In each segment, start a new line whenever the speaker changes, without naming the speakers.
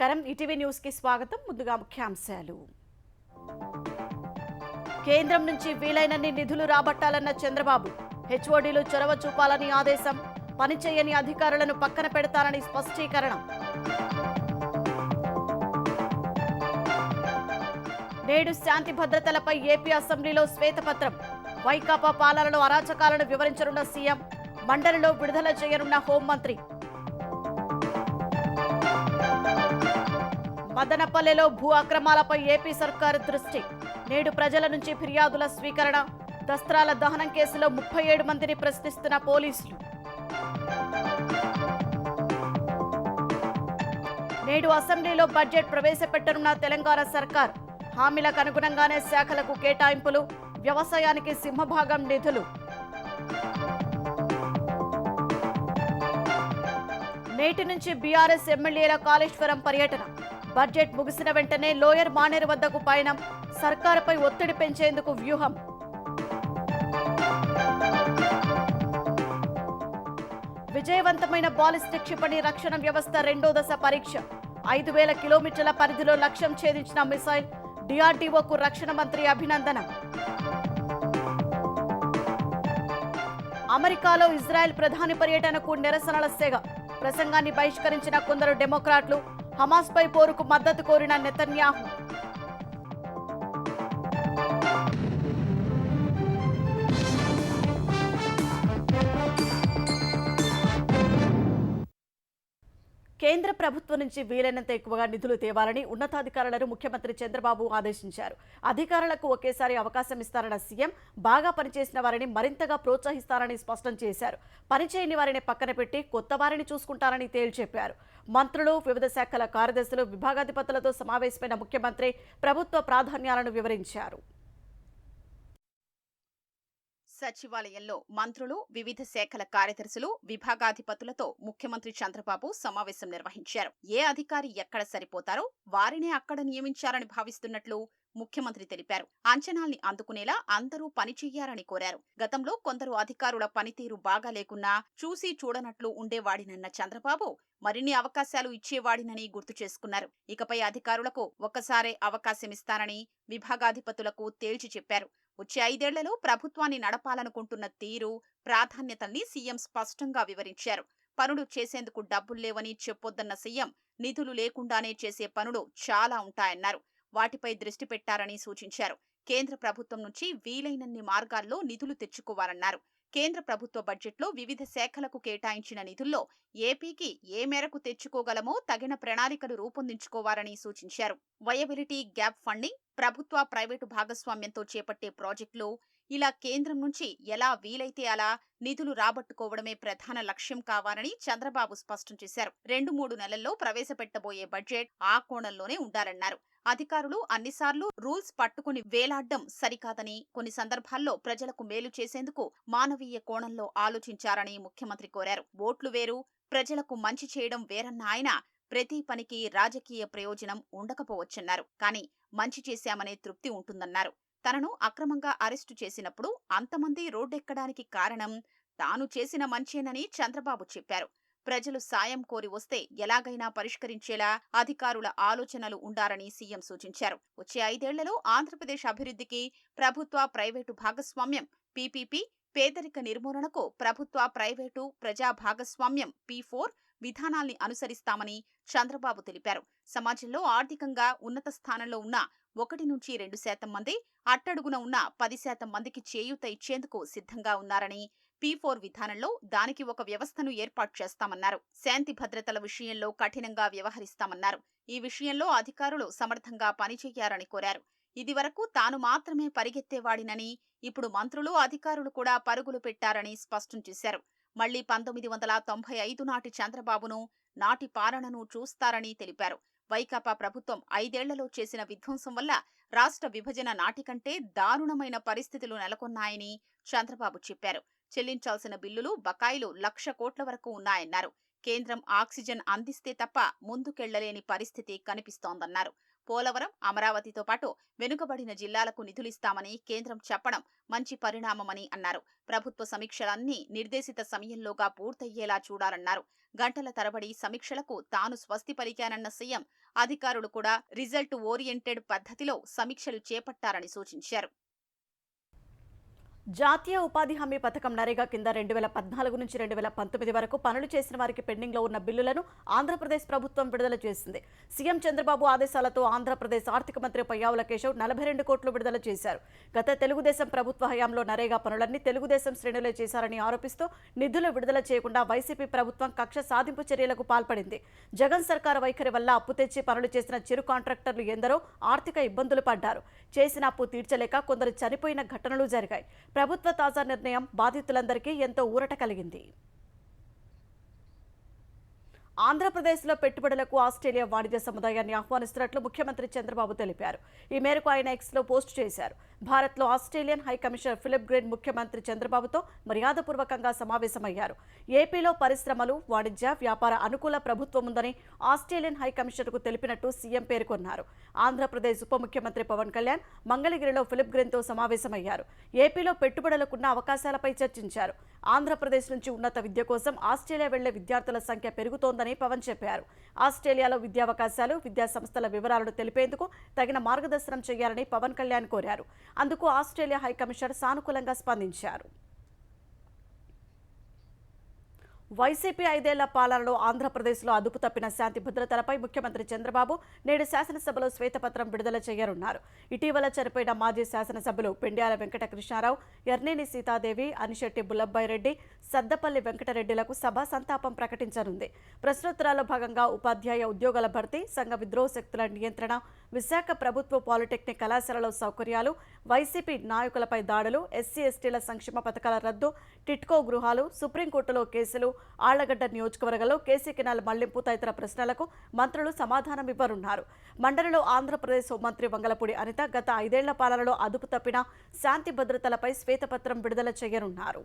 నమస్కారం. ETV news కి స్వాగతం. ముందుగా ముఖ్యాంశాలు. కేంద్రం నుంచి వీలైనన్ని నిధులు రాబట్టాలన్న చంద్రబాబు. హెచ్ఓడీలు చొరవ చూపాలని ఆదేశం. పనిచేయని అధికారులను పక్కన పెడతారని స్పష్టీకరణ. నేడు శాంతి భద్రతలపై ఏపీ అసెంబ్లీలో శ్వేతపత్రం. వైకాపా పాలనలో అరాచకాలను వివరించనున్న సీఎం. మండలిలో విడుదల చేయనున్న హోంమంత్రి. మదనపల్లెలో భూ అక్రమాలపై ఏపీ సర్కారు దృష్టి. నేడు ప్రజల నుంచి ఫిర్యాదుల స్వీకరణ. దస్త్రాల దహనం కేసులో 37 మందిని ప్రశ్నిస్తున్న పోలీసులు. నేడు అసెంబ్లీలో బడ్జెట్ ప్రవేశపెట్టనున్న తెలంగాణ సర్కార్. హామీలకు అనుగుణంగానే శాఖలకు కేటాయింపులు. వ్యవసాయానికి సింహభాగం నిధులు. నేటి నుంచి బీఆర్ఎస్ ఎమ్మెల్యేల కాళేశ్వరం పర్యటన. బడ్జెట్ ముగిసిన వెంటనే లోయర్ మానేరు వద్దకు పయనం. సర్కారుపై ఒత్తిడి పెంచేందుకు వ్యూహం. విజయవంతమైన బాలిస్టిక్ క్షిపణి రక్షణ వ్యవస్థ రెండో దశ పరీక్ష. 5000 కిలోమీటర్ల పరిధిలో లక్ష్యం ఛేదించిన మిసైల్. డిఆర్డీఓకు రక్షణ మంత్రి అభినందన. అమెరికాలో ఇజ్రాయెల్ ప్రధాని పర్యటనకు నిరసనల సెగ. ప్రసంగాన్ని బహిష్కరించిన కొందరు డెమోక్రాట్లు. హమాస్పై పోరుకు మద్దతు కోరిన నెతన్యాహు. కేంద్ర ప్రభుత్వం నుంచి వీలైనంత ఎక్కువగా నిధులు తేవాలని ఉన్నతాధికారులను ముఖ్యమంత్రి చంద్రబాబు ఆదేశించారు. అధికారులకు ఒకేసారి అవకాశం ఇస్తారన్న సీఎం బాగా పనిచేసిన వారిని మరింతగా ప్రోత్సహిస్తారని స్పష్టం చేశారు. పనిచేయని వారిని పక్కన పెట్టి కొత్త వారిని చూసుకుంటారని తేల్చెప్పారు. మంత్రులు, వివిధ శాఖల కార్యదర్శులు, విభాగాధిపతులతో సమావేశమైన ముఖ్యమంత్రి ప్రభుత్వ ప్రాధాన్యాలను వివరించారు.
సచివాలయంలో మంత్రులు, వివిధ శాఖల కార్యదర్శులు, విభాగాధిపతులతో ముఖ్యమంత్రి చంద్రబాబు సమావేశం నిర్వహించారు. ఏ అధికారి ఎక్కడ సరిపోతారో వారినే అక్కడ నియమించారని భావిస్తున్నట్లు ముఖ్యమంత్రి తెలిపారు. అంచనాల్ని అందుకునేలా అందరూ పనిచెయ్యారని కోరారు. గతంలో కొందరు అధికారుల పనితీరు బాగా లేకున్నా చూసి చూడనట్లు ఉండేవాడినన్న చంద్రబాబు మరిన్ని అవకాశాలు ఇచ్చేవాడినని గుర్తు చేసుకున్నారు. ఇకపై అధికారులకు ఒక్కసారే అవకాశమిస్తారని విభాగాధిపతులకు తేల్చి చెప్పారు. వచ్చే 5 ఏళ్లలో ప్రభుత్వాన్ని నడపాలనుకుంటున్న తీరు, ప్రాధాన్యతల్ని సీఎం స్పష్టంగా వివరించారు. పనులు చేసేందుకు డబ్బుల్లేవని చెప్పొద్దన్న సీఎం నిధులు లేకుండానే చేసే పనులు చాలా ఉంటాయన్నారు. వాటిపై దృష్టి పెట్టారని సూచించారు. కేంద్ర ప్రభుత్వం నుంచి వీలైనన్ని మార్గాల్లో నిధులు తెచ్చుకోవాలన్నారు. కేంద్ర ప్రభుత్వ బడ్జెట్లో వివిధ శాఖలకు కేటాయించిన నిధుల్లో ఏపీకి ఏ మేరకు తెచ్చుకోగలమో తగిన ప్రణాళికలు రూపొందించుకోవాలని సూచించారు. వయబిలిటీ గ్యాప్ ఫండింగ్, ప్రభుత్వ ప్రైవేటు భాగస్వామ్యంతో చేపట్టే ప్రాజెక్టులు, ఇలా కేంద్రం నుంచి ఎలా వీలైతే అలా నిధులు రాబట్టుకోవడమే ప్రధాన లక్ష్యం కావాలని చంద్రబాబు స్పష్టం చేశారు. 2-3 నెలల్లో ప్రవేశపెట్టబోయే బడ్జెట్ ఆ కోణంలోనే ఉండాలన్నారు. అధికారులు అన్నిసార్లు రూల్స్ పట్టుకుని వేలాడ్డం సరికాదని, కొన్ని సందర్భాల్లో ప్రజలకు మేలు చేసేందుకు మానవీయ కోణంలో ఆలోచించారని ముఖ్యమంత్రి కోరారు. ఓట్లు వేరు, ప్రజలకు మంచి చేయడం వేరన్న ఆయన ప్రతి పనికి రాజకీయ ప్రయోజనం ఉండకపోవచ్చన్నారు. కానీ మంచి చేశామనే తృప్తి ఉంటుందన్నారు. తనను అక్రమంగా అరెస్టు చేసినప్పుడు అంతమంది రోడ్డెక్కడానికి కారణం తాను చేసిన మంచేనని చంద్రబాబు చెప్పారు. ప్రజలు సాయం కోరి వస్తే ఎలాగైనా పరిష్కరించేలా అధికారుల ఆలోచనలు ఉండాలని సీఎం సూచించారు. వచ్చే 5 ఏళ్లలో ఆంధ్రప్రదేశ్ అభివృద్ధికి ప్రభుత్వ ప్రైవేటు భాగస్వామ్యం పీపీపీ, పేదరిక నిర్మూలనకు ప్రభుత్వ ప్రైవేటు ప్రజా భాగస్వామ్యం P4 విధానాల్ని అనుసరిస్తామని చంద్రబాబు తెలిపారు. సమాజంలో ఆర్థికంగా ఉన్నత స్థానంలో ఉన్న 1-2% మంది, అట్టడుగున ఉన్న 10% మందికి చేయూత ఇచ్చేందుకు సిద్ధంగా ఉన్నారని, P4 విధానంలో దానికి ఒక వ్యవస్థను ఏర్పాటు చేస్తామన్నారు. శాంతి భద్రతల విషయంలో కఠినంగా వ్యవహరిస్తామన్నారు. ఈ విషయంలో అధికారులు సమర్థంగా పనిచేయాలని కోరారు. ఇదివరకు తాను మాత్రమే పరిగెత్తేవాడినని, ఇప్పుడు మంత్రులు, అధికారులు కూడా పరుగులు పెట్టారని స్పష్టం చేశారు. మళ్లీ 1995 నాటి చంద్రబాబును, నాటి పాలనను చూస్తారని తెలిపారు. వైకాపా ప్రభుత్వం 5 ఏళ్లలో చేసిన విధ్వంసం వల్ల రాష్ట్ర విభజన నాటికంటే దారుణమైన పరిస్థితులు నెలకొన్నాయని చంద్రబాబు చెప్పారు. చెల్లించాల్సిన బిల్లులు, బకాయిలు 1,00,000 కోట్ల వరకు ఉన్నాయన్నారు. కేంద్రం ఆక్సిజన్ అందిస్తే తప్ప ముందుకెళ్లలేని పరిస్థితి కనిపిస్తోందన్నారు. పోలవరం, అమరావతితో పాటు వెనుకబడిన జిల్లాలకు నిధులిస్తామని కేంద్రం చెప్పడం మంచి పరిణామమని అన్నారు. ప్రభుత్వ సమీక్షలన్నీ నిర్దేశిత సమయంలోగా పూర్తయ్యేలా చూడాలన్నారు. గంటల తరబడి సమీక్షలకు తాను స్వస్తి పలికానన్న సీఎం అధికారులు కూడా రిజల్ట్ ఓరియంటెడ్ పద్ధతిలో సమీక్షలు చేపట్టారని సూచించారు.
జాతీయ ఉపాధి హామీ పథకం నరేగా కింద 2014 నుంచి 2019 వరకు పనులు చేసిన వారికి పెండింగ్లో ఉన్న బిల్లులను ఆంధ్రప్రదేశ్ ప్రభుత్వం విడుదల చేసింది. సీఎం చంద్రబాబు ఆదేశాలతో ఆంధ్రప్రదేశ్ ఆర్థిక మంత్రి పయ్యావుల కేశవ్ 42 కోట్లు విడుదల చేశారు. గత తెలుగుదేశం ప్రభుత్వ హయాంలో నరేగా పనులన్నీ తెలుగుదేశం శ్రేణులే చేశారని ఆరోపిస్తూ నిధులు విడుదల చేయకుండా వైసీపీ ప్రభుత్వం కక్ష సాధింపు చర్యలకు పాల్పడింది. జగన్ సర్కారు వైఖరి వల్ల అప్పు తెచ్చి పనులు చేసిన చిరు కాంట్రాక్టర్లు ఎందరో ఆర్థిక ఇబ్బందులు పడ్డారు. చేసిన అప్పు తీర్చలేక కొందరు చనిపోయిన ఘటనలు జరిగాయి. ప్రభుత్వ తాజా నిర్ణయం బాధితులందరికీ ఎంతో ఊరట కలిగింది. ఆంధ్రప్రదేశ్లో పెట్టుబడులకు ఆస్ట్రేలియా వాణిజ్య సముదాయాన్ని ఆహ్వానిస్తున్నట్లు ముఖ్యమంత్రి చంద్రబాబు తెలిపారు. ఈ మేరకు ఆయన ఎక్స్లో పోస్ట్ చేశారు. భారత్లో Australian high commissioner Philip Green ముఖ్యమంత్రి చంద్రబాబుతో మర్యాదపూర్వకంగా సమావేశమయ్యారు. ఏపీలో పరిశ్రమలు, వాణిజ్య, వ్యాపార అనుకూల ప్రభుత్వం ఉందని ఆస్ట్రేలియన్ హై కమిషనర్కు తెలిపినట్టు సీఎం పేర్కొన్నారు. ఆంధ్రప్రదేశ్ ఉప ముఖ్యమంత్రి పవన్ కళ్యాణ్ మంగళగిరిలో ఫిలిప్ గ్రీన్తో సమావేశమయ్యారు. ఏపీలో పెట్టుబడులకున్న అవకాశాలపై చర్చించారు. ఆంధ్రప్రదేశ్ నుంచి ఉన్నత విద్య కోసం ఆస్ట్రేలియా వెళ్లే విద్యార్థుల సంఖ్య పెరుగుతోందని పవన్ చెప్పారు. ఆస్ట్రేలియాలో విద్యావకాశాలు, విద్యా సంస్థల వివరాలను తెలిపేందుకు తగిన మార్గదర్శనం చేయాలని పవన్ కళ్యాణ్ కోరారు. అందుకు ఆస్ట్రేలియా హై కమిషనర్ సానుకూలంగా స్పందించారు. వైసీపీ 5 ఏళ్ల పాలనలో ఆంధ్రప్రదేశ్లో అదుపు తప్పిన శాంతి భద్రతలపై ముఖ్యమంత్రి చంద్రబాబు నేడు శాసనసభలో శ్వేతపత్రం విడుదల చేయనున్నారు. ఇటీవల చనిపోయిన మాజీ శాసనసభ్యులు పెండ్యాల వెంకట కృష్ణారావు, ఎర్నేని సీతాదేవి, అనిశెట్టి బుల్లబ్బాయిరెడ్డి, సద్దపల్లి వెంకటరెడ్డిలకు సభ సంతాపం ప్రకటించనుంది. ప్రశ్నోత్తరాల్లో భాగంగా ఉపాధ్యాయ ఉద్యోగాల భర్తీ, సంఘ విద్రోహ శక్తుల నియంత్రణ, విశాఖ ప్రభుత్వ పాలిటెక్నిక్ కళాశాలలో సౌకర్యాలు, వైసీపీ నాయకులపై దాడులు, ఎస్సీ ఎస్టీల సంక్షేమ పథకాల రద్దు, టిట్కో గృహాలు, సుప్రీంకోర్టులో కేసులు, ఆళ్లగడ్డ నియోజకవర్గంలో కేసీ కెనాల్ మళ్లింపు తదితర ప్రశ్నలకు మంత్రులు సమాధానం ఇవ్వనున్నారు. మండలిలో ఆంధ్రప్రదేశ్ హోంమంత్రి వంగలపూడి అనిత గత 5 ఏళ్ల పాలనలో అదుపు తప్పిన శాంతి భద్రతలపై శ్వేతపత్రం విడుదల చేయనున్నారు.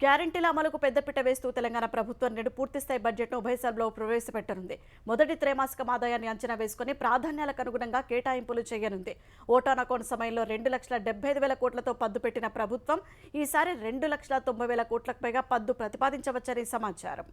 గ్యారంటీల అమలుకు పెద్దపీట వేస్తూ తెలంగాణ ప్రభుత్వం నేడు పూర్తిస్థాయి బడ్జెట్ను ఉభయ సభలో ప్రవేశపెట్టనుంది. మొదటి త్రైమాసికం ఆదాయాన్ని అంచనా వేసుకుని ప్రాధాన్యాలకు అనుగుణంగా కేటాయింపులు చేయనుంది. ఓటాన్ అకౌంట్ సమయంలో 2,75,000 కోట్లతో పద్దు పెట్టిన ప్రభుత్వం ఈసారి 2,90,000 కోట్లకు పైగా పద్దు ప్రతిపాదించవచ్చని సమాచారం.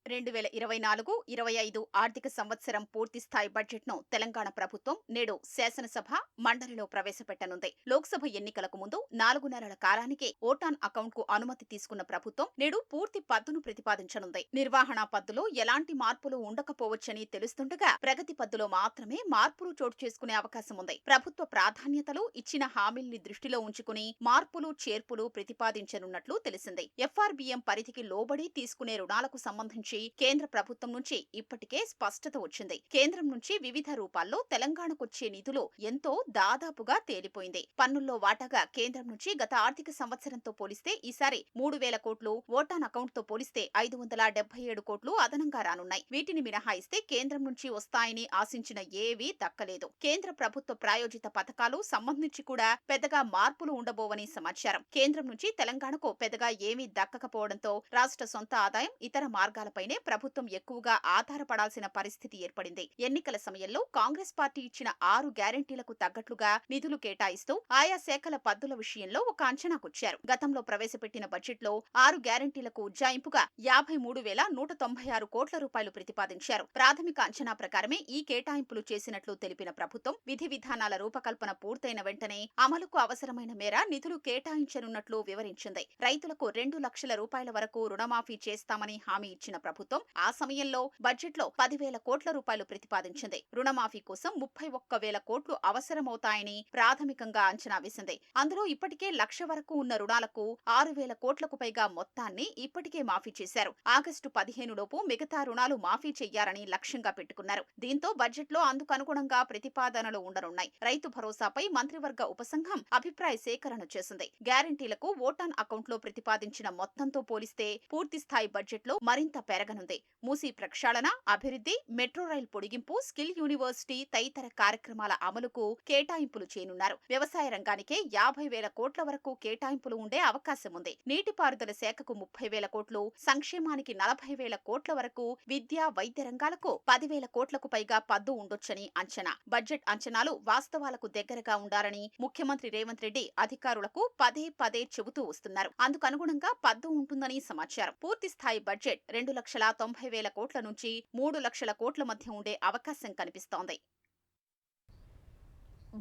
2024-25 ఆర్థిక సంవత్సరం పూర్తిస్థాయి బడ్జెట్ను తెలంగాణ ప్రభుత్వం నేడు శాసనసభ, మండలిలో ప్రవేశపెట్టనుంది. లోక్సభ ఎన్నికలకు ముందు 4 నెలల కాలానికి ఓటాన్ అకౌంట్కు అనుమతి తీసుకున్న ప్రభుత్వం నేడు పూర్తి పద్దును ప్రతిపాదించనుంది. నిర్వహణ పద్దులో ఎలాంటి మార్పులు ఉండకపోవచ్చని తెలుస్తుండగా ప్రగతి పద్దులో మాత్రమే మార్పులు చోటు చేసుకునే అవకాశం ఉంది. ప్రభుత్వ ప్రాధాన్యతలు, ఇచ్చిన హామీల్ని దృష్టిలో ఉంచుకుని మార్పులు, చేర్పులు ప్రతిపాదించనున్నట్లు తెలిసింది. ఎఫ్ఆర్బిఎం పరిధికి లోబడి తీసుకునే రుణాలకు సంబంధించి కేంద్ర ప్రభుత్వం నుంచి ఇప్పటికే స్పష్టత వచ్చింది. కేంద్రం నుంచి వివిధ రూపాల్లో తెలంగాణకొచ్చే నిధులు ఎంతో దాదాపుగా తేలిపోయింది. పన్నుల్లో వాటాగా కేంద్రం నుంచి గత ఆర్థిక సంవత్సరంతో పోలిస్తే ఈసారి 3,000 కోట్లు, ఓటాన్ అకౌంట్ తో పోలిస్తే 577 కోట్లు అదనంగా రానున్నాయి. వీటిని మినహాయిస్తే కేంద్రం నుంచి వస్తాయని ఆశించిన ఏవీ దక్కలేదు. కేంద్ర ప్రభుత్వ ప్రాయోజిత పథకాలు సంబంధించి కూడా పెద్దగా మార్పులు ఉండబోవని సమాచారం. కేంద్రం నుంచి తెలంగాణకు పెద్దగా ఏమీ దక్కకపోవడంతో రాష్ట్ర సొంత ఆదాయం, ఇతర మార్గాలపైనే ప్రభుత్వం ఎక్కువగా ఆధారపడాల్సిన పరిస్థితి ఏర్పడింది. ఎన్నికల సమయంలో కాంగ్రెస్ పార్టీ ఇచ్చిన 6 గ్యారంటీలకు తగ్గట్లుగా నిధులు కేటాయిస్తూ ఆయా శాఖల పద్దుల విషయంలో ఒక అంచనాకొచ్చారు. గతంలో ప్రవేశపెట్టిన బడ్జెట్లో 6 గ్యారంటీలకు ఉజ్జాయింపుగా 53,196 కోట్ల రూపాయలు ప్రతిపాదించారు. ప్రాథమిక అంచనా ప్రకారమే ఈ కేటాయింపులు చేసినట్లు తెలిపిన ప్రభుత్వం విధి విధానాల రూపకల్పన పూర్తయిన వెంటనే అమలుకు అవసరమైన మేర నిధులు కేటాయించనున్నట్లు వివరించింది. రైతులకు 2 లక్షల రూపాయల వరకు రుణమాఫీ చేస్తామని హామీ ఇచ్చిన ప్రభుత్వం ఆ సమయంలో బడ్జెట్లో 10,000 కోట్ల రూపాయలు ప్రతిపాదించింది. రుణమాఫీ కోసం 31,000 కోట్లు అవసరమవుతాయని ప్రాథమికంగా అంచనా వేసింది. అందులో ఇప్పటికే 1,00,000 వరకు ఉన్న రుణాలకు 6,000 కోట్లకు పైగా మొత్తాన్ని ఇప్పటికే మాఫీ చేశారు. ఆగస్టు 15 లోపు మిగతా రుణాలు మాఫీ చెయ్యాలని లక్ష్యంగా పెట్టుకున్నారు. దీంతో బడ్జెట్లో అందుకు అనుగుణంగా ప్రతిపాదనలు ఉండనున్నాయి. రైతు భరోసాపై మంత్రివర్గ ఉపసంఘం అభిప్రాయ సేకరణ చేసింది. గ్యారంటీలకు ఓటాన్ అకౌంట్లో ప్రతిపాదించిన మొత్తంతో పోలిస్తే పూర్తిస్థాయి బడ్జెట్లో మరింత పెరగ పెరగనుంది. మూసీ ప్రక్షాళన, అభివృద్ధి, మెట్రో రైల్ పొడిగింపు, స్కిల్ యూనివర్సిటీ తదితర కార్యక్రమాల అమలుకు కేటాయింపులు చేయనున్నారు. వ్యవసాయ రంగానికే 50,000 కోట్ల వరకు కేటాయింపులు ఉండే అవకాశం ఉంది. నీటిపారుదల శాఖకు 30,000 కోట్లు, సంక్షేమానికి 40,000 కోట్ల వరకు, విద్య, వైద్య రంగాలకు 10,000 కోట్లకు పైగా పద్దు ఉండొచ్చని అంచనా. బడ్జెట్ అంచనాలు వాస్తవాలకు దగ్గరగా ఉండాలని ముఖ్యమంత్రి రేవంత్ రెడ్డి అధికారులకు పదే పదే చెబుతూ వస్తున్నారు. అందుకు అనుగుణంగా పద్దు ఉంటుందని సమాచారం. పూర్తి స్థాయి బడ్జెట్ 2,90,000 కోట్ల నుంచి 3 లక్షల కోట్ల మధ్య ఉండే అవకాశం కనిపిస్తోంది.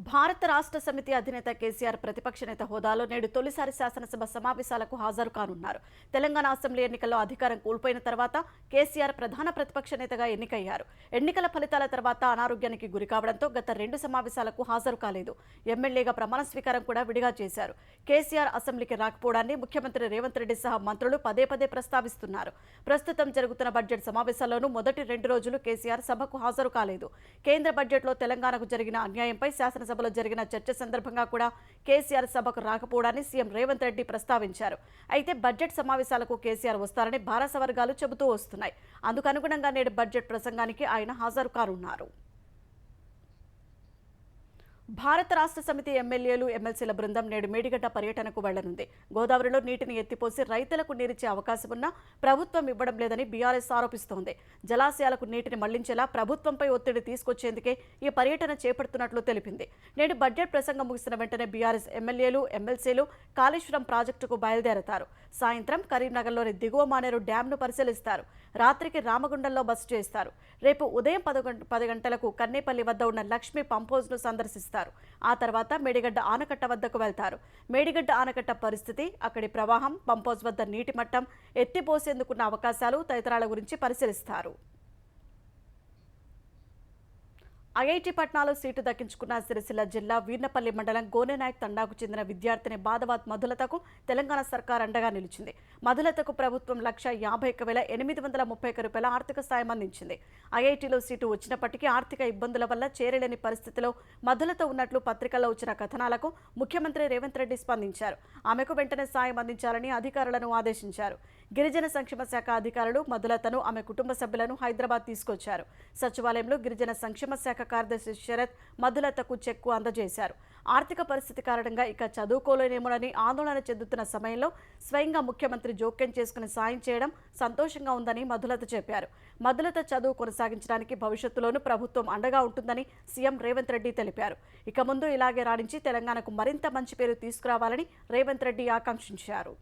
భారత రాష్ట్ర సమితి అధినేత కేసీఆర్ ప్రతిపక్ష నేత హోదాలో నేడు తొలిసారి శాసనసభ సమావేశాలకు హాజరు కానున్నారు. తెలంగాణ అసెంబ్లీ ఎన్నికల్లో అధికారం కోల్పోయిన తర్వాత కేసీఆర్ ప్రధాన ప్రతిపక్ష నేతగా ఎన్నికయ్యారు. ఎన్నికల ఫలితాల తర్వాత అనారోగ్యానికి గురి కావడంతో గత 2 సమావేశాలకు హాజరు కాలేదు. ఎమ్మెల్యేగా ప్రమాణ స్వీకారం కూడా విడిగా చేశారు. కేసీఆర్ అసెంబ్లీకి రాకపోవడాన్ని ముఖ్యమంత్రి రేవంత్ రెడ్డి సహా మంత్రులు పదే పదే ప్రస్తావిస్తున్నారు. ప్రస్తుతం జరుగుతున్న బడ్జెట్ సమావేశాల్లోనూ మొదటి 2 రోజులు కేసీఆర్ సభకు హాజరు కాలేదు. కేంద్ర బడ్జెట్లో తెలంగాణకు జరిగిన అన్యాయంపై శాసనసభలో జరిగిన చర్చ సందర్భంగా కూడా కేసీఆర్ సభకు రాకపోవడాన్ని సీఎం రేవంత్ రెడ్డి ప్రస్తావించారు. అయితే బడ్జెట్ సమావేశాలకు కేసీఆర్ వస్తారని భారత వర్గాలు చెబుతూ వస్తున్నాయి. అందుకు అనుగుణంగా నేడు బడ్జెట్ ప్రసంగానికి ఆయన హాజరు కానున్నారు. భారత రాష్ట్ర సమితి ఎమ్మెల్యేలు, ఎమ్మెల్సీల బృందం నేడు మేడిగడ్డ పర్యటనకు వెళ్లనుంది. గోదావరిలో నీటిని ఎత్తిపోసి రైతులకు నీరిచ్చే అవకాశం ఉన్నా ప్రభుత్వం ఇవ్వడం లేదని బీఆర్ఎస్ ఆరోపిస్తోంది. జలాశయాలకు నీటిని మళ్లించేలా ప్రభుత్వంపై ఒత్తిడి తీసుకొచ్చేందుకే ఈ పర్యటన చేపడుతున్నట్లు తెలిపింది. నేడు బడ్జెట్ ప్రసంగం ముగిసిన వెంటనే బీఆర్ఎస్ ఎమ్మెల్యేలు, ఎమ్మెల్సీలు కాళేశ్వరం ప్రాజెక్టుకు బయలుదేరతారు. సాయంత్రం కరీంనగర్లోని దిగువ మానేరు డ్యాంను పరిశీలిస్తారు. రాత్రికి రామగుండంలో బస చేస్తారు. రేపు ఉదయం 10 గంటలకు కన్నేపల్లి వద్ద ఉన్న లక్ష్మీ పంప్హౌజ్ను సందర్శిస్తారు. ఆ తర్వాత మేడిగడ్డ ఆనకట్ట వద్దకు వెళ్తారు. మేడిగడ్డ ఆనకట్ట పరిస్థితి, అక్కడి ప్రవాహం, పంప్హౌజ్ వద్ద నీటి మట్టం, ఎత్తిపోసేందుకున్న అవకాశాలు తదితరాల గురించి పరిశీలిస్తారు. ఐఐటి పట్నాలో సీటు దక్కించుకున్న సిరిసిల్ల జిల్లా వీర్నపల్లి మండలం గోనెనాయక్ తండాకు చెందిన విద్యార్థిని బాధవాత్ మధులతకు తెలంగాణ సర్కార్ అండగా నిలిచింది. మధులతకు ప్రభుత్వం 1,51,831 రూపాయల ఆర్థిక సాయం అందించింది. ఐఐటిలో సీటు వచ్చినప్పటికీ ఆర్థిక ఇబ్బందుల వల్ల చేరలేని పరిస్థితిలో మధులత ఉన్నట్లు పత్రికల్లో వచ్చిన కథనాలకు ముఖ్యమంత్రి రేవంత్ రెడ్డి స్పందించారు. ఆమెకు వెంటనే సాయం అందించాలని అధికారులను ఆదేశించారు. గిరిజన సంక్షేమ శాఖ అధికారులు మధులతను, ఆమె కుటుంబ సభ్యులను హైదరాబాద్ తీసుకొచ్చారు. సచివాలయంలో గిరిజన సంక్షేమ శాఖ కార్యదర్శి శరత్ మధులతకు చెక్కు అందజేశారు. ఆర్థిక పరిస్థితి కారణంగా ఇక చదువుకోలేనేమోనని ఆందోళన చెందుతున్న సమయంలో స్వయంగా ముఖ్యమంత్రి జోక్యం చేసుకుని సాయం చేయడం సంతోషంగా ఉందని మధులత చెప్పారు. మధులత చదువు కొనసాగించడానికి భవిష్యత్తులోనూ ప్రభుత్వం అండగా ఉంటుందని సీఎం రేవంత్ రెడ్డి తెలిపారు. ఇక ముందు ఇలాగే రాణించి తెలంగాణకు మరింత మంచి పేరు తీసుకురావాలని రేవంత్ రెడ్డి ఆకాంక్షించారు.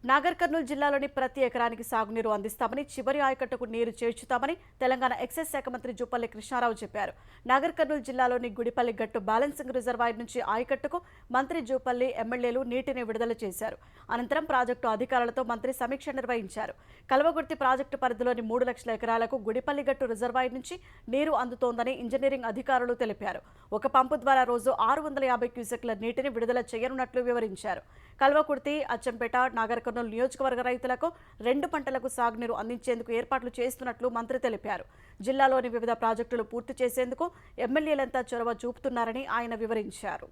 నాగర్ కర్నూలు జిల్లాలోని ప్రతి ఎకరానికి సాగునీరు అందిస్తామని, చివరి ఆయకట్టుకు నీరు చేర్చుతామని తెలంగాణ ఎక్సైజ్ శాఖ మంత్రి జూపల్లి కృష్ణారావు చెప్పారు. నాగర్ కర్నూలు జిల్లాలోని గుడిపల్లి గట్టు బ్యాలెన్సింగ్ రిజర్వాయర్ నుంచి ఆయకట్టుకు మంత్రి జూపల్లి, ఎమ్మెల్యేలు నీటిని విడుదల చేశారు. అనంతరం ప్రాజెక్టు అధికారులతో మంత్రి సమీక్ష నిర్వహించారు. కల్వకుర్తి ప్రాజెక్టు పరిధిలోని 3 లక్షల ఎకరాలకు గుడిపల్లి గట్టు రిజర్వాయర్ నుంచి నీరు అందుతోందని ఇంజనీరింగ్ అధికారులు తెలిపారు. ఒక పంపు ద్వారా రోజు 650 క్యూసెక్ల నీటిని విడుదల చేయనున్నట్లు వివరించారు. కల్వకుర్తి, అచ్చంపేట, నాగర్ కర్నూలు నియోజకవర్గ రైతులకు 2 పంటలకు సాగునీరు అందించేందుకు ఏర్పాట్లు చేస్తున్నట్లు మంత్రి తెలిపారు. జిల్లాలోని వివిధ ప్రాజెక్టులు పూర్తి చేసేందుకు ఎమ్మెల్యేలంతా చొరవ చూపుతున్నారని ఆయన వివరించారు.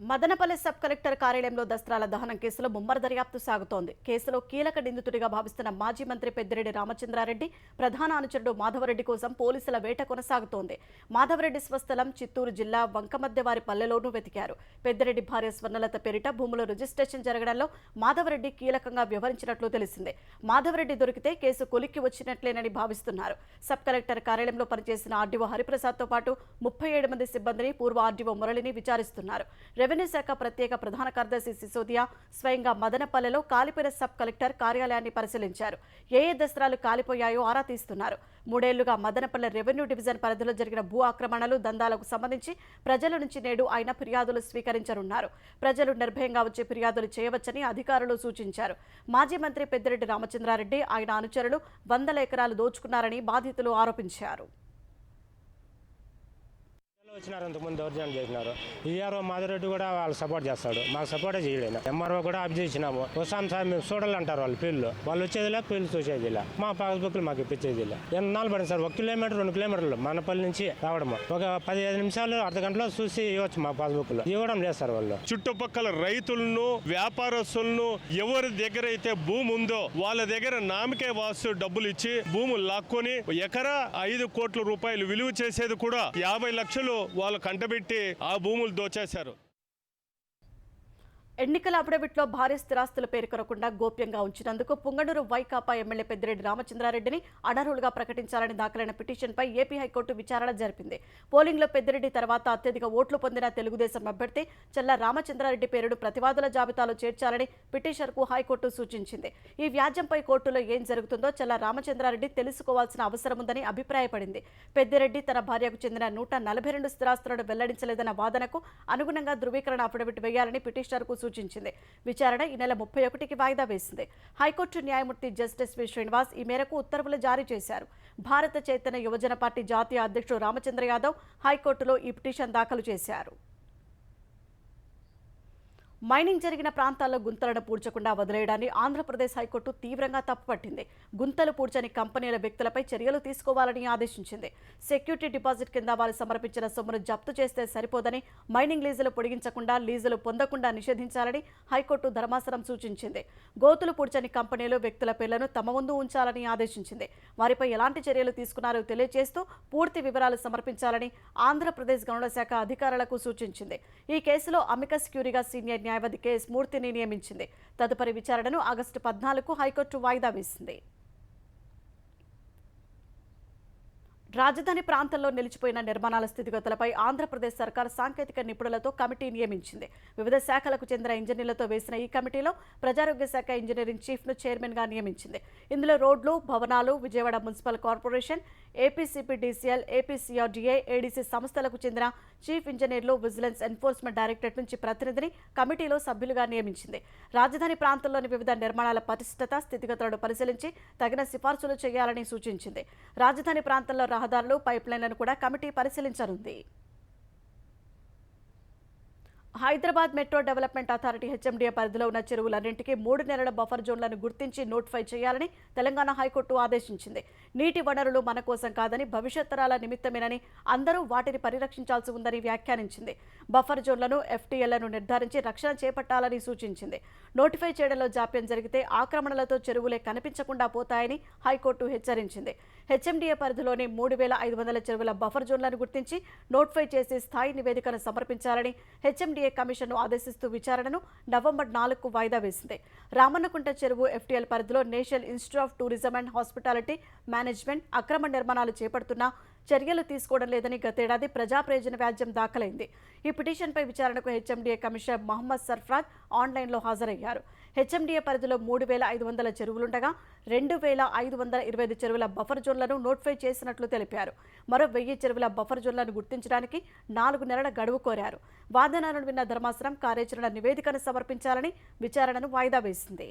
మదనపల్లి సబ్ కలెక్టర్ కార్యాలయంలో దస్త్రాల దహనం కేసులో ముమ్మర దర్యాప్తు సాగుతోంది. కేసులో కీలక నిందితుడిగా భావిస్తున్న మాజీ మంత్రి పెద్దిరెడ్డి రామచంద్రారెడ్డి ప్రధాన అనుచరుడు మాధవరెడ్డి కోసం పోలీసుల వేట కొనసాగుతోంది. మాధవరెడ్డి స్వస్థలం చిత్తూరు జిల్లా వంకమద్దెవారి పల్లెలోనూ వెతికారు. పెద్దిరెడ్డి భార్య స్వర్ణలత పేరిట భూముల రిజిస్ట్రేషన్ జరగడంలో మాధవరెడ్డి కీలకంగా వ్యవహరించినట్లు తెలిసిందే. మాధవరెడ్డి దొరికితే కేసు కొలిక్కి వచ్చినట్లేనని భావిస్తున్నారు. సబ్ కలెక్టర్ కార్యాలయంలో పనిచేసిన ఆర్డీఓ హరిప్రసాద్తో పాటు 37 మంది సిబ్బందిని పూర్వ ఆర్డీఓ మురళిని విచారిస్తున్నారు. రెవెన్యూ శాఖ ప్రత్యేక ప్రధాన కార్యదర్శి సిసోదియా స్వయంగా మదనపల్లెలో కాలిపోయిన సబ్ కలెక్టర్ కార్యాలయాన్ని పరిశీలించారు. ఏ దస్త్రాలు కాలిపోయాయో ఆరా తీస్తున్నారు. 3 ఏళ్లుగా మదనపల్లె రెవెన్యూ డివిజన్ పరిధిలో జరిగిన భూ ఆక్రమణలు, దందాలకు సంబంధించి ప్రజల నుంచి నేడు ఆయన ఫిర్యాదులు స్వీకరించనున్నారు. ప్రజలు నిర్భయంగా వచ్చి ఫిర్యాదులు చేయవచ్చని అధికారులు సూచించారు. మాజీ మంత్రి పెద్దిరెడ్డి రామచంద్రారెడ్డి, ఆయన అనుచరులు 100 ఎకరాలు దోచుకున్నారని బాధితులు ఆరోపించారు.
వచ్చినారు అంతకుముందు దౌర్జన్యం చేసినారు. ఈఆర్ఓ మాధురెడ్డి కూడా వాళ్ళు సపోర్ట్ చేస్తాడు, మాకు సపోర్టే చేయలేదు. ఎంఆర్ఓ కూడా అబ్జెక్ట్ ఇచ్చినాము. వస్తాం సార్ మేము చూడాలంటారు వాళ్ళు ఫీల్డ్, వాళ్ళు వచ్చేదిలే ఫీల్డ్ చూసేదిలే, మా పాస్బుక్లు మాకు ఇప్పించేదిలే. ఎన్నాళ్ళు పడింది సార్, 1 కిలోమీటర్ 2 కిలోమీటర్లు మనపల్లి నుంచి రావడము, ఒక 15 నిమిషాలు అర్ధ గంటలో చూసి ఇవ్వచ్చు మా పాస్బుక్లు. ఇవ్వడం లేదు సార్ వాళ్ళు.
చుట్టుపక్కల రైతులను వ్యాపారస్తులను ఎవరి దగ్గర అయితే భూమి ఉందో వాళ్ళ దగ్గర నామకే వాసు డబ్బులు ఇచ్చి భూములు లాక్కొని ఎకరా 5 కోట్ల రూపాయలు విలువ చేసేది కూడా 50 లక్షలు వాళ్ళు కంటబెట్టి ఆ భూములు దోచేశారు.
ఎన్నికల అఫిడవిట్లో భారీ స్థిరాస్తులు పేర్కొనకుండా గోప్యంగా ఉంచినందుకు పుంగనూరు వైకాపా ఎమ్మెల్యే పెద్దిరెడ్డి రామచంద్రారెడ్డిని అనర్హులుగా ప్రకటించాలని దాఖలైన పిటిషన్పై ఏపీ హైకోర్టు విచారణ జరిపింది. పోలింగ్లో పెద్దిరెడ్డి తర్వాత అత్యధిక ఓట్లు పొందిన తెలుగుదేశం అభ్యర్థి చల్లా రామచంద్రారెడ్డి పేరును ప్రతివాదుల జాబితాలో చేర్చాలని పిటిషన్కు హైకోర్టు సూచించింది. ఈ వ్యాజ్యంపై కోర్టులో ఏం జరుగుతుందో చల్లా రామచంద్రారెడ్డి తెలుసుకోవాల్సిన అవసరం ఉందని అభిప్రాయపడింది. పెద్దిరెడ్డి తన భార్యకు చెందిన 142 స్థిరాస్తులను వెల్లడించలేదన్న వాదనకు అనుగుణంగా ధృవీకరణ అఫిడవిట్ వేయాలని పిటిషనర్కు సూచించింది. విచారణ ఈ నెల 31కి వాయిదా వేసింది. హైకోర్టు న్యాయమూర్తి జస్టిస్ వి శ్రీనివాస్ ఈ మేరకు ఉత్తర్వులు జారీ చేశారు. భారత చైతన్య యువజన పార్టీ జాతీయ అధ్యక్షుడు రామచంద్ర యాదవ్ హైకోర్టులో ఈ పిటిషన్ దాఖలు చేశారు. మైనింగ్ జరిగిన ప్రాంతాల్లో గుంతలను పూడ్చకుండా వదిలేయడాన్ని ఆంధ్రప్రదేశ్ హైకోర్టు తీవ్రంగా తప్పుపట్టింది. గుంతలు పూడ్చని కంపెనీల వ్యక్తులపై చర్యలు తీసుకోవాలని ఆదేశించింది. సెక్యూరిటీ డిపాజిట్ కింద వారు సమర్పించిన సొమ్మును జప్తు చేస్తే సరిపోదని, మైనింగ్ లీజులు పొడిగించకుండా లీజులు పొందకుండా నిషేధించాలని హైకోర్టు ధర్మాసనం సూచించింది. గోతులు పూడ్చని కంపెనీలు వ్యక్తుల పేర్లను తమ ముందు ఉంచాలని ఆదేశించింది. వారిపై ఎలాంటి చర్యలు తీసుకున్నారో తెలియజేస్తూ పూర్తి వివరాలు సమర్పించాలని ఆంధ్రప్రదేశ్ గనుల శాఖ అధికారులకు సూచించింది. ఈ కేసులో అమికస్ క్యూరీగా సీనియర్ న్యాయవాది కెఎస్ మూర్తిని నియమించింది. తదుపరి విచారణను ఆగస్టు 14కు హైకోర్టు వాయిదా వేసింది. రాజధాని ప్రాంతంలో నిలిచిపోయిన నిర్మాణాల స్థితిగతులపై ఆంధ్రప్రదేశ్ సర్కార్ సాంకేతిక నిపుణులతో కమిటీ నియమించింది. వివిధ శాఖలకు చెందిన ఇంజనీర్లతో వేసిన ఈ కమిటీలో ప్రజారోగ్య శాఖ ఇంజనీరింగ్ చీఫ్ను చైర్మన్గా నియమించింది. ఇందులో రోడ్లు, భవనాలు, Vijayawada municipal corporation, APCPDCL, APCRDA, ADC సంస్థలకు చెందిన చీఫ్ ఇంజనీర్లు, విజిలెన్స్ ఎన్ఫోర్స్మెంట్ డైరెక్టరేట్ నుంచి ప్రతినిధిని కమిటీలో సభ్యులుగా నియమించింది. రాజధాని ప్రాంతంలోని వివిధ నిర్మాణాల పరిశుభ్రత స్థితిగతులను పరిశీలించి తగిన సిఫార్సులు చేయాలని సూచించింది. రాజధాని ప్రాంతంలో రహదారులు, పైప్ లైన్లను కూడా కమిటీ పరిశీలించనుంది. Hyderabad metro development authority HMDA పరిధిలో ఉన్న చెరువులన్నింటికీ 3 నెలల బఫర్ జోన్లను గుర్తించి నోటిఫై చేయాలని తెలంగాణ హైకోర్టు ఆదేశించింది. నీటి వనరులు మన కోసం కాదని, భవిష్యత్ తరాల నిమిత్తమేనని, అందరూ వాటిని పరిరక్షించాల్సి ఉందని వ్యాఖ్యానించింది. బఫర్ జోన్లను, ఎఫ్టీఎల్లను నిర్ధారించి రక్షణ చేపట్టాలని సూచించింది. నోటిఫై చేయడంలో జాప్యం జరిగితే ఆక్రమణలతో చెరువులే కనిపించకుండా పోతాయని హైకోర్టు హెచ్చరించింది. హెచ్ఎండిఏ పరిధిలోని 3500 చెరువుల బఫర్ జోన్లను గుర్తించి నోటిఫై చేసి స్థాయి నివేదికను సమర్పించాలని హెచ్ఎండిఏ కమిషన్ను ఆదేశిస్తూ విచారణను నవంబర్ 4కు వాయిదా వేసింది. రామన్నకుంట చెరువు ఎఫ్టీఎల్ పరిధిలో national institute of tourism and hospitality management అక్రమ నిర్మాణాలు చేపడుతున్నా చర్యలు తీసుకోవడం లేదని గతేడాది ప్రజా ప్రయోజన వ్యాజ్యం దాఖలైంది. ఈ పిటిషన్పై విచారణకు హెచ్ఎండిఏ కమిషనర్ మహమ్మద్ సర్ఫరాజ్ ఆన్లైన్లో హాజరయ్యారు. హెచ్ఎండిఏ పరిధిలో 3500 చెరువులుండగా 2525 చెరువుల బఫర్ జోన్లను నోటిఫై చేసినట్లు తెలిపారు. మరో 1000 చెరువుల బఫర్ జోన్లను గుర్తించడానికి 4 నెలల గడువు కోరారు. వాదనలను విన్న ధర్మాసనం కార్యాచరణ నివేదికను సమర్పించాలని విచారణను వాయిదా వేసింది.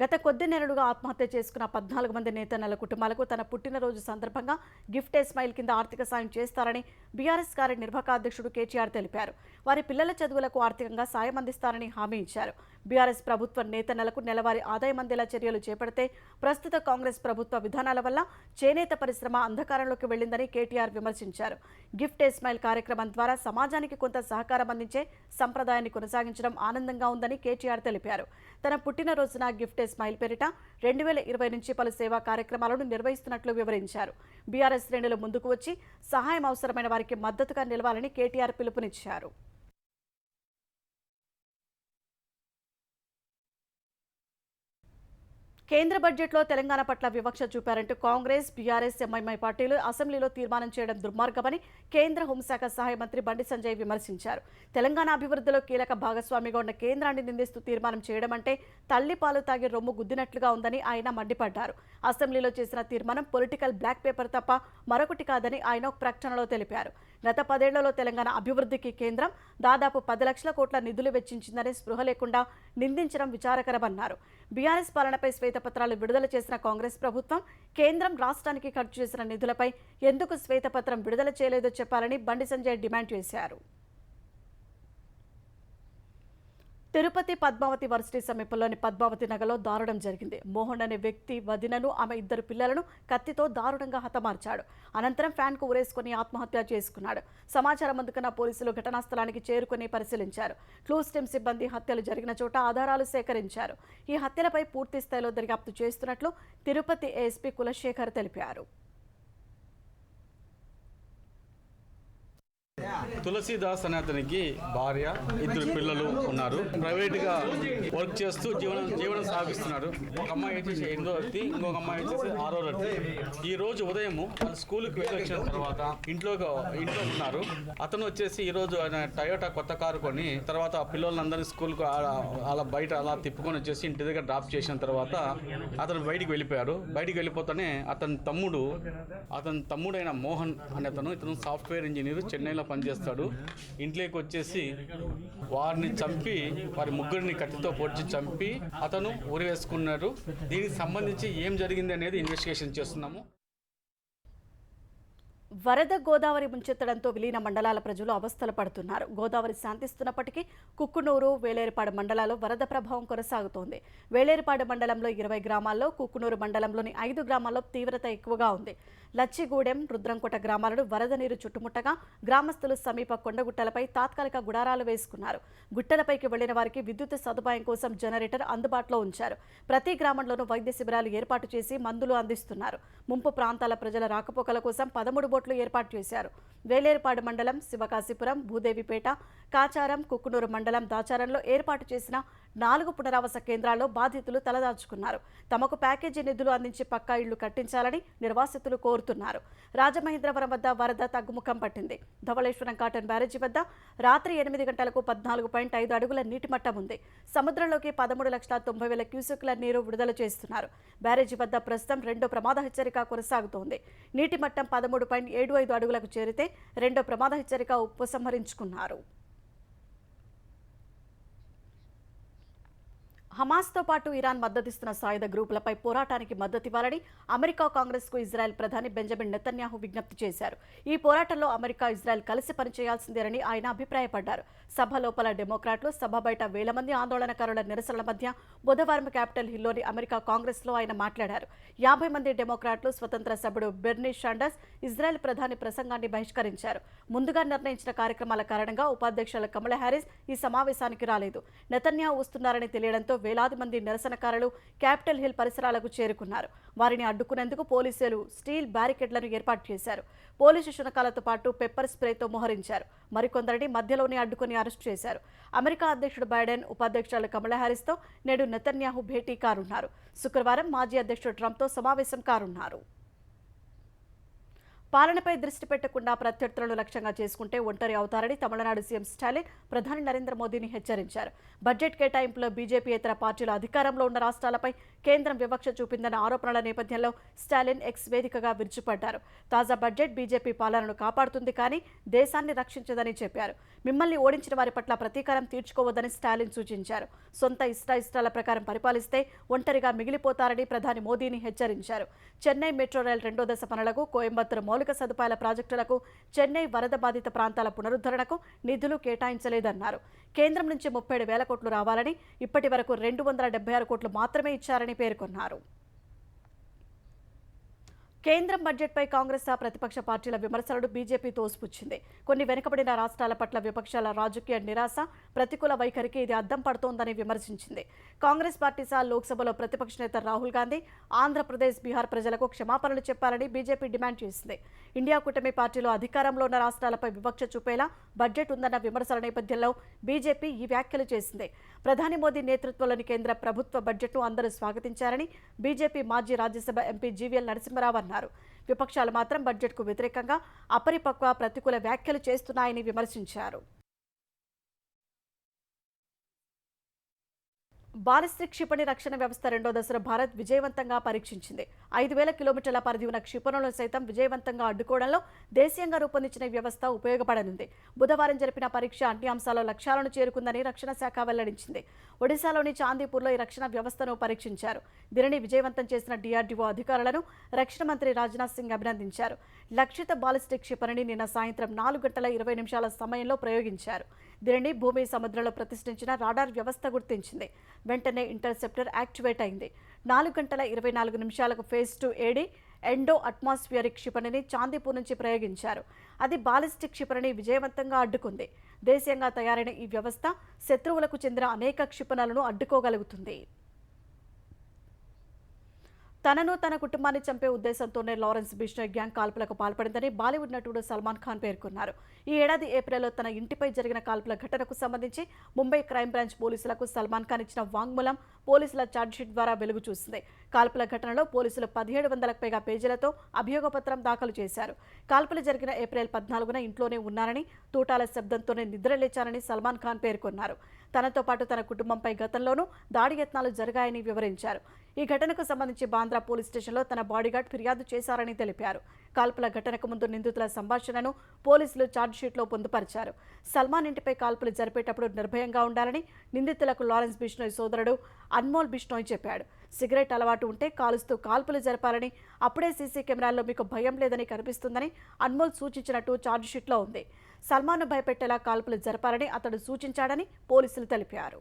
గత కొద్ది నెలలుగా ఆత్మహత్య చేసుకున్న 14 మంది నేతన్నల కుటుంబాలకు తన పుట్టినరోజు సందర్భంగా గిఫ్ట్ ఏ స్మైల్ కింద ఆర్థిక సాయం చేస్తారని బీఆర్ఎస్ కార్యనిర్వాహక అధ్యక్షుడు కేటీఆర్ తెలిపారు. వారి పిల్లల చదువులకు ఆర్థికంగా సాయం అందిస్తారని హామీ ఇచ్చారు. బీఆర్ఎస్ ప్రభుత్వ నేతన్నలకు నెలవారీ ఆదాయం అందేలా చర్యలు చేపడితే ప్రస్తుత కాంగ్రెస్ ప్రభుత్వ విధానాల వల్ల చేనేత పరిశ్రమ అంధకారంలోకి వెళ్లిందని కేటీఆర్ విమర్శించారు. గిఫ్ట్ ఏ స్మైల్ కార్యక్రమం ద్వారా సమాజానికి కొంత సహకారం అందించే సంప్రదాయాన్ని కొనసాగించడం ఆనందంగా ఉందని కేటీఆర్ తెలిపారు. తన పుట్టినరోజున గిఫ్ట్ ఏ స్మైల్ పేరిట 2020 నుంచి పలు సేవా కార్యక్రమాలను నిర్వహిస్తున్నట్లు వివరించారు. బీఆర్ఎస్ శ్రేణులు ముందుకు వచ్చి సహాయం అవసరమైన వారికి మద్దతుగా నిలవాలని కేటీఆర్ పిలుపునిచ్చారు. కేంద్ర బడ్జెట్లో తెలంగాణ పట్ల వివక్ష చూపారంటూ కాంగ్రెస్, బీఆర్ఎస్, ఎంఐఎం పార్టీలు అసెంబ్లీలో తీర్మానం చేయడం దుర్మార్గమని కేంద్ర హోంశాఖ సహాయ మంత్రి బండి సంజయ్ విమర్శించారు. తెలంగాణ అభివృద్ధిలో కీలక భాగస్వామిగా ఉన్న కేంద్రాన్ని నిందిస్తూ తీర్మానం చేయడం అంటే తల్లి పాలు తాగి రొమ్ము గుద్దినట్లుగా ఉందని ఆయన మండిపడ్డారు. అసెంబ్లీలో చేసిన తీర్మానం పొలిటికల్ బ్లాక్ పేపర్ తప్ప మరొకటి కాదని ఆయన ఒక ప్రకటనలో తెలిపారు. గత 10 ఏళ్లలో తెలంగాణ అభివృద్ధికి కేంద్రం దాదాపు 10 లక్షల కోట్ల నిధులు వెచ్చించిందని స్పృహ లేకుండా నిందించడం విచారకరమన్నారు. బీఆర్ఎస్ పాలనపై శ్వేతపత్రాలు విడుదల చేసిన కాంగ్రెస్ ప్రభుత్వం కేంద్రం రాష్ట్రానికి ఖర్చు చేసిన నిధులపై ఎందుకు శ్వేతపత్రం విడుదల చేయలేదో చెప్పాలని బండి సంజయ్ డిమాండ్ చేశారు. తిరుపతి పద్మావతి వర్సిటీ సమీపంలోని పద్మావతి నగర్లో దారుణం జరిగింది. మోహన్ అనే వ్యక్తి వదినను, ఆమె 2 పిల్లలను కత్తితో దారుణంగా హతమార్చాడు. అనంతరం ఫ్యాన్కు ఉరేసుకుని ఆత్మహత్య చేసుకున్నాడు. సమాచారం అందుకున్న పోలీసులు ఘటనా స్థలానికి చేరుకుని పరిశీలించారు. క్లూస్ టీమ్ సిబ్బంది హత్యలు జరిగిన చోట ఆధారాలు సేకరించారు. ఈ హత్యలపై పూర్తి స్థాయిలో దర్యాప్తు చేస్తున్నట్లు తిరుపతి ఏఎస్పీ కులశేఖర్ తెలిపారు.
తులసీదాస్ అనే అతనికి భార్య, 2 పిల్లలు ఉన్నారు. ప్రైవేట్ గా వర్క్ చేస్తూ జీవనం సాగిస్తున్నాడు. ఒక అమ్మాయి వచ్చేసి 8వ తరగతి, ఇంకొక అమ్మాయి వచ్చేసి 6వ తరగతి. ఈ రోజు ఉదయం స్కూల్కి వెళ్ళి వచ్చిన తర్వాత ఇంట్లో ఉన్నారు. అతను వచ్చేసి ఈ రోజు ఆయన టయోటా కొత్త కారు కొని తర్వాత పిల్లలందరినీ స్కూల్కు అలా బయట అలా తిప్పుకొని వచ్చేసి ఇంటి దగ్గర డ్రాప్ చేసిన తర్వాత అతను బయటికి వెళ్ళిపోయారు. బయటికి వెళ్ళిపోతానే అతని తమ్ముడైన మోహన్ అనే ఇతను సాఫ్ట్వేర్ ఇంజనీర్, చెన్నైలో పనిచేస్తాడు. ఇంట్లోకి వచ్చేసి వారిని చంపి వారి ముగ్గురిని కత్తితో పొడిచి చంపి అతను ఉరివేసుకున్నారు. దీనికి సంబంధించి ఏం జరిగింది అనేది ఇన్వెస్టిగేషన్ చేస్తున్నాము.
వరద గోదావరి ముంచెత్తడంతో విలీన మండలాల ప్రజలు అవస్థలు పడుతున్నారు. గోదావరి శాంతిస్తున్నప్పటికీ కుక్కునూరు, వేలేరుపాడు మండలాల్లో వరద ప్రభావం కొనసాగుతోంది. వేలేరుపాడు మండలంలో 20 గ్రామాల్లో, కుక్కునూరు మండలంలోని 5 గ్రామాల్లో తీవ్రత ఎక్కువగా ఉంది. లచ్చిగూడెం, రుద్రంకోట గ్రామాలను వరద నీరు చుట్టుముట్టగా గ్రామస్తులు సమీప కొండగుట్టలపై తాత్కాలిక గుడారాలు వేసుకున్నారు. గుట్టలపైకి వెళ్లిన వారికి విద్యుత్ సదుపాయం కోసం జనరేటర్ అందుబాటులో ఉంచారు. ప్రతి గ్రామంలోనూ వైద్య శిబిరాలు ఏర్పాటు చేసి మందులు అందిస్తున్నారు. ముంపు ప్రాంతాల ప్రజల రాకపోకల కోసం 13 బోట్లు ఏర్పాటు చేశారు. వేలేరుపాడు మండలం, శివకాశీపురం, భూదేవిపేట, కాచారం, కుక్కునూరు మండలం దాచారంలో ఏర్పాటు చేసిన 4 పునరావాస కేంద్రాల్లో బాధితులు తలదాచుకున్నారు. తమకు ప్యాకేజీ నిధులు అందించి పక్కా ఇళ్లు కట్టించాలని నిర్వాసితులు కోరుతున్నారు. రాజమహేంద్రవరం వద్ద వరద తగ్గుముఖం పట్టింది. ధవళేశ్వరం కాటన్ బ్యారేజీ వద్ద రాత్రి 8 గంటలకు 14.5 అడుగుల నీటి మట్టం ఉంది. సముద్రంలోకి 13,90,000 క్యూసెక్ల నీరు విడుదల చేస్తున్నారు. బ్యారేజీ వద్ద ప్రస్తుతం 2వ ప్రమాద హెచ్చరిక కొనసాగుతోంది. నీటి మట్టం 13.75 అడుగులకు చేరితే 2వ ప్రమాద హెచ్చరిక ఉపసంహరించుకున్నారు. హమాస్తో పాటు ఇరాన్ మద్దతిస్తున్న సాయుధ గ్రూపులపై పోరాటానికి మద్దతివ్వాలని అమెరికా కాంగ్రెస్కు ఇజ్రాయెల్ ప్రధాని బెంజమిన్ నెతన్యాహు విజ్ఞప్తి చేశారు. ఈ పోరాటంలో అమెరికా, ఇజ్రాయెల్ కలిసి పనిచేయాల్సిందేనని ఆయన అభిప్రాయపడ్డారు. సభ లోపల డెమోక్రాట్లు, సభ బయట వేల మంది ఆందోళనకారుల నిరసనల మధ్య బుధవారం క్యాపిటల్ హిల్లోని అమెరికా కాంగ్రెస్లో ఆయన మాట్లాడారు. 50 మంది డెమోక్రాట్లు, స్వతంత్ర సభ్యుడు బెర్నీ శాండర్స్ ఇజ్రాయెల్ ప్రధాని ప్రసంగాన్ని బహిష్కరించారు. ముందుగా నిర్ణయించిన కార్యక్రమాల కారణంగా ఉపాధ్యక్షుల కమలా హ్యారిస్ ఈ సమావేశానికి రాలేదు. నెతన్యాహు వస్తున్నారని తెలియడంతో వేలాది మంది నిరసనకారులు క్యాపిటల్ హిల్ పరిసరాలకు చేరుకున్నారు. వారిని అడ్డుకునేందుకు పోలీసులు స్టీల్ బ్యారికేడ్లను ఏర్పాటు చేశారు. పోలీసు శునకాలతో పాటు పెప్పర్ స్ప్రేతో మోహరించారు. మరికొందరిని మధ్యలోనే అడ్డుకుని అరెస్టు చేశారు. అమెరికా అధ్యక్షుడు బైడెన్, ఉపాధ్యక్షులు కమలా హ్యారిస్తో నేడు నెతన్యాహు భేటీ కానున్నారు. శుక్రవారం మాజీ అధ్యక్షుడు ట్రంప్తో సమావేశం కానున్నారు. పాలనపై దృష్టి పెట్టకుండా ప్రత్యర్థులను లక్ష్యంగా చేసుకుంటే ఒంటరి అవుతారని తమిళనాడు సీఎం స్టాలిన్ ప్రధాని నరేంద్ర మోదీని హెచ్చరించారు. బడ్జెట్ కేటాయింపులో బీజేపీయేతర పార్టీలు అధికారంలో ఉన్న రాష్ట్రాలపై కేంద్రం వివక్ష చూపిందన్న ఆరోపణల నేపథ్యంలో స్టాలిన్ ఎక్స్ వేదికగా విరుచుపడ్డారు. తాజా బడ్జెట్ బీజేపీ పాలనను కాపాడుతుంది, కానీ దేశాన్ని రక్షించదని చెప్పారు. మిమ్మల్ని ఓడించిన వారి పట్ల ప్రతీకారం తీర్చుకోవద్దని స్టాలిన్ సూచించారు. సొంత ఇష్టాల ప్రకారం పరిపాలిస్తే ఒంటరిగా మిగిలిపోతారని ప్రధాని మోదీని హెచ్చరించారు. చెన్నై మెట్రో రైల్ 2వ దశ పనులకు, కోయంబత్తూరు మౌలిక సదుపాయాల ప్రాజెక్టులకు, చెన్నై వరద బాధిత ప్రాంతాల పునరుద్ధరణకు నిధులు కేటాయించలేదన్నారు. కేంద్రం నుంచి 37,000 కోట్లు రావాలని, ఇప్పటి వరకు 276 కోట్లు మాత్రమే ఇచ్చారని పేర్కొన్నారు. కేంద్రం బడ్జెట్పై కాంగ్రెస్ ప్రతిపక్ష పార్టీల విమర్శలను బీజేపీ తోసిపుచ్చింది. కొన్ని వెనుకబడిన రాష్ట్రాల పట్ల విపక్షాల రాజకీయ నిరాశ, ప్రతికూల వైఖరికి ఇది అద్దం పడుతోందని విమర్శించింది. కాంగ్రెస్ పార్టీ లోక్సభలో ప్రతిపక్ష నేత రాహుల్ గాంధీ ఆంధ్రప్రదేశ్, బీహార్ ప్రజలకు క్షమాపణలు చెప్పాలని బీజేపీ డిమాండ్ చేసింది. ఇండియా కూటమి పార్టీలో అధికారంలో ఉన్న రాష్ట్రాలపై వివక్ష చూపేలా బడ్జెట్ ఉందన్న విమర్శల నేపథ్యంలో బీజేపీ ఈ వ్యాఖ్యలు చేసింది. ప్రధాని మోదీ నేతృత్వంలోని కేంద్ర ప్రభుత్వ బడ్జెట్ను అందరూ స్వాగతించారని బీజేపీ మాజీ రాజ్యసభ ఎంపీ జీవీఎల్ నరసింహారావు అన్నారు. విపక్షాలు మాత్రం బడ్జెట్కు వ్యతిరేకంగా అపరిపక్వ, ప్రతికూల వ్యాఖ్యలు చేస్తున్నాయని విమర్శించారు. బాలిస్టిక్ క్షిపణి రక్షణ వ్యవస్థ రెండో దశలో భారత్ విజయవంతంగా పరీక్షించింది. 5,000 కిలోమీటర్ల పరిధి ఉన్న క్షిపణులను సైతం విజయవంతంగా అడ్డుకోవడంలో దేశీయంగా రూపొందించిన ఈ వ్యవస్థ ఉపయోగపడనుంది. బుధవారం జరిపిన పరీక్ష అన్ని అంశాల్లో లక్ష్యాలను చేరుకుందని రక్షణ శాఖ వెల్లడించింది. ఒడిశాలోని చాందీపూర్లో ఈ రక్షణ వ్యవస్థను పరీక్షించారు. దీనిని విజయవంతం చేసిన DRDO అధికారులను రక్షణ మంత్రి రాజ్నాథ్ సింగ్ అభినందించారు. లక్షిత బాలిస్టిక్ క్షిపణిని నిన్న సాయంత్రం 4 గంటల 20 నిమిషాల సమయంలో ప్రయోగించారు. దీనిని భూమి సముద్రంలో ప్రతిష్ఠించిన రాడార్ వ్యవస్థ గుర్తించింది. వెంటనే ఇంటర్సెప్టర్ యాక్టివేట్ అయింది. 4 గంటల 24 నిమిషాలకు ఫేజ్ 2 ఏడీ ఎండో అట్మాస్ఫియరిక్ క్షిపణిని చాందీపూర్ నుంచి ప్రయోగించారు. అది బాలిస్టిక్ క్షిపణిని విజయవంతంగా అడ్డుకుంది. దేశీయంగా తయారైన ఈ వ్యవస్థ శత్రువులకు చెందిన అనేక క్షిపణులను అడ్డుకోగలుగుతుంది. తనను తన కుటుంబాన్ని చంపే ఉద్దేశంతోనే లారెన్స్ బిష్నోయ్ గ్యాంగ్ కాల్పులకు పాల్పడిందని బాలీవుడ్ నటుడు సల్మాన్ ఖాన్ పేర్కొన్నారు. ఈ ఏడాది ఏప్రిల్లో తన ఇంటిపై జరిగిన కాల్పుల ఘటనకు సంబంధించి ముంబై క్రైమ్ బ్రాంచ్ పోలీసులకు సల్మాన్ ఖాన్ ఇచ్చిన వాంగ్మూలం పోలీసుల ఛార్జ్షీట్ ద్వారా వెలుగు చూసింది. కాల్పుల ఘటనలో పోలీసులు 1700కు పైగా పేజీలతో అభియోగపత్రం దాఖలు చేశారు. కాల్పులు జరిగిన ఏప్రిల్ 14న ఇంట్లోనే ఉన్నానని, తూటాల శబ్దంతోనే నిద్రలేచానని సల్మాన్ ఖాన్ పేర్కొన్నారు. తనతో పాటు తన కుటుంబంపై గతంలోనూ దాడి యత్నాలు జరిగాయని వివరించారు. ఈ ఘటనకు సంబంధించి బాంద్రా పోలీస్ స్టేషన్లో తన బాడీగార్డ్ ఫిర్యాదు చేశారని తెలిపారు. కాల్పుల ఘటనకు ముందు నిందితుల సంభాషణను పోలీసులు ఛార్జ్షీట్లో పొందుపరిచారు. సల్మాన్ ఇంటిపై కాల్పులు జరిపేటప్పుడు నిర్భయంగా ఉండాలని నిందితులకు లారెన్స్ బిష్నోయ్ సోదరుడు అన్మోల్ బిష్నోయ్ చెప్పాడు. సిగరెట్ అలవాటు ఉంటే కాలుస్తూ కాల్పులు జరపాలని, అప్పుడే సీసీ కెమెరాల్లో మీకు భయం లేదని కనిపిస్తుందని అన్మోల్ సూచించినట్టు ఛార్జ్షీట్లో ఉంది. సల్మాన్ను భయపెట్టేలా కాల్పులు జరపాలని అతడు సూచించాడని పోలీసులు తెలిపారు.